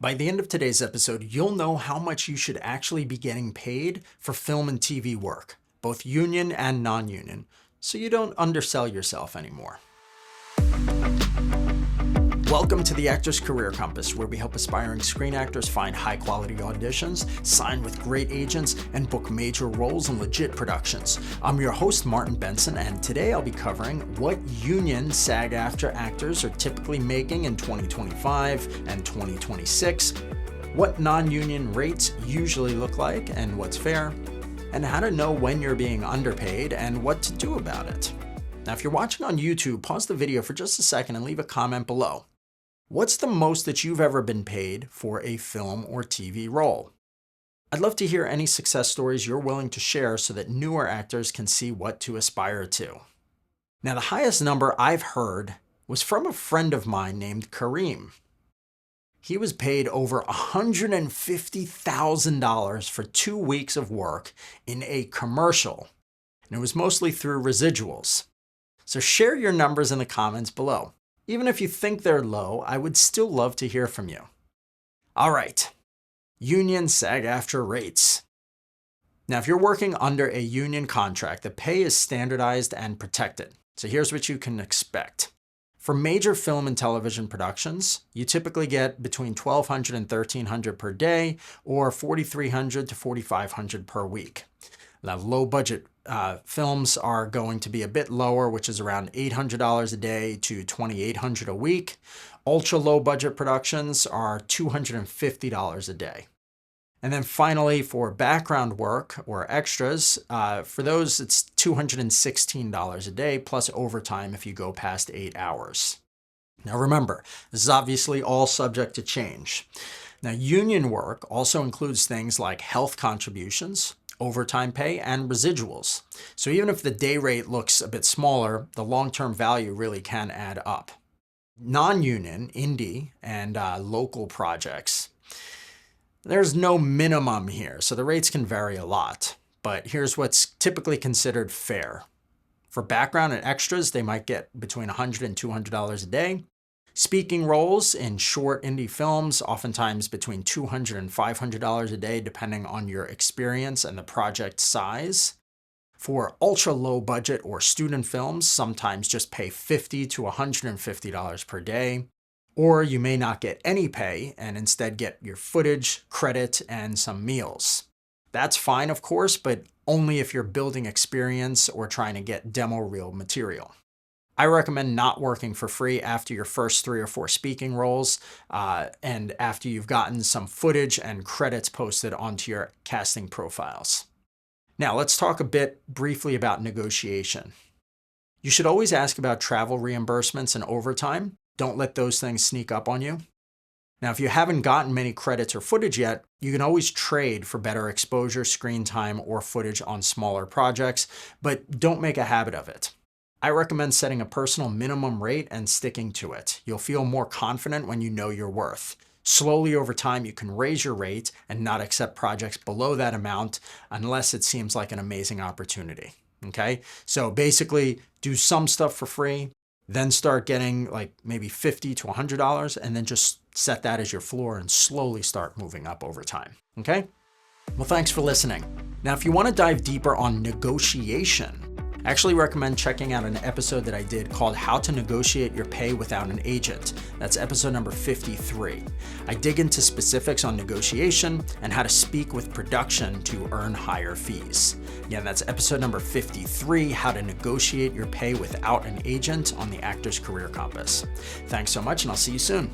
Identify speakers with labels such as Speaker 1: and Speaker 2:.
Speaker 1: By the end of today's episode, you'll know how much you should actually be getting paid for film and TV work, both union and non-union, so you don't undersell yourself anymore. Welcome to the Actor's Career Compass, where we help aspiring screen actors find high-quality auditions, sign with great agents, and book major roles in legit productions. I'm your host, Martin Bentsen, and today I'll be covering what union SAG-AFTRA actors are typically making in 2025 and 2026, what non-union rates usually look like and what's fair, and how to know when you're being underpaid and what to do about it. Now, if you're watching on YouTube, pause the video for just a second and leave a comment below. What's the most that you've ever been paid for a film or TV role? I'd love to hear any success stories you're willing to share so that newer actors can see what to aspire to. Now, the highest number I've heard was from a friend of mine named Kareem. He was paid over $150,000 for 2 weeks of work in a commercial, and it was mostly through residuals. So share your numbers in the comments below. Even if you think they're low, I would still love to hear from you. All right, union SAG-AFTRA rates. Now, if you're working under a union contract, the pay is standardized and protected. So here's what you can expect. For major film and television productions, you typically get between $1,200 and $1,300 per day, or $4,300 to $4,500 per week. Now, low budget films are going to be a bit lower, which is around $800 a day to $2,800 a week. Ultra low budget productions are $250 a day. And then finally, for background work or extras, for those, it's $216 a day plus overtime if you go past 8 hours. Now remember, this is obviously all subject to change. Now, union work also includes things like health contributions, overtime pay, and residuals. So even if the day rate looks a bit smaller, the long-term value really can add up. Non-union, indie, and local projects, there's no minimum here, so the rates can vary a lot. But here's what's typically considered fair. For background and extras, they might get between $100 and $200 a day. Speaking roles in short indie films, oftentimes between $200 and $500 a day, depending on your experience and the project size. For ultra low budget or student films, sometimes just pay $50 to $150 per day. Or you may not get any pay and instead get your footage, credit, and some meals. That's fine, of course, but only if you're building experience or trying to get demo reel material. I recommend not working for free after your first 3 or 4 speaking roles and after you've gotten some footage and credits posted onto your casting profiles. Now, let's talk a bit briefly about negotiation. You should always ask about travel reimbursements and overtime. Don't let those things sneak up on you. Now, if you haven't gotten many credits or footage yet, you can always trade for better exposure, screen time, or footage on smaller projects, but don't make a habit of it. I recommend setting a personal minimum rate and sticking to it. You'll feel more confident when you know your worth. Slowly over time, you can raise your rate and not accept projects below that amount unless it seems like an amazing opportunity. Okay? So basically, do some stuff for free, then start getting like maybe $50 to $100, and then just set that as your floor and slowly start moving up over time. Okay? Well, thanks for listening. Now, if you want to dive deeper on negotiation, I actually recommend checking out an episode that I did called How to Negotiate Your Pay Without an Agent. That's episode number 53. I dig into specifics on negotiation and how to speak with production to earn higher fees. Again, that's episode number 53, How to Negotiate Your Pay Without an Agent on the Actor's Career Compass. Thanks so much, and I'll see you soon.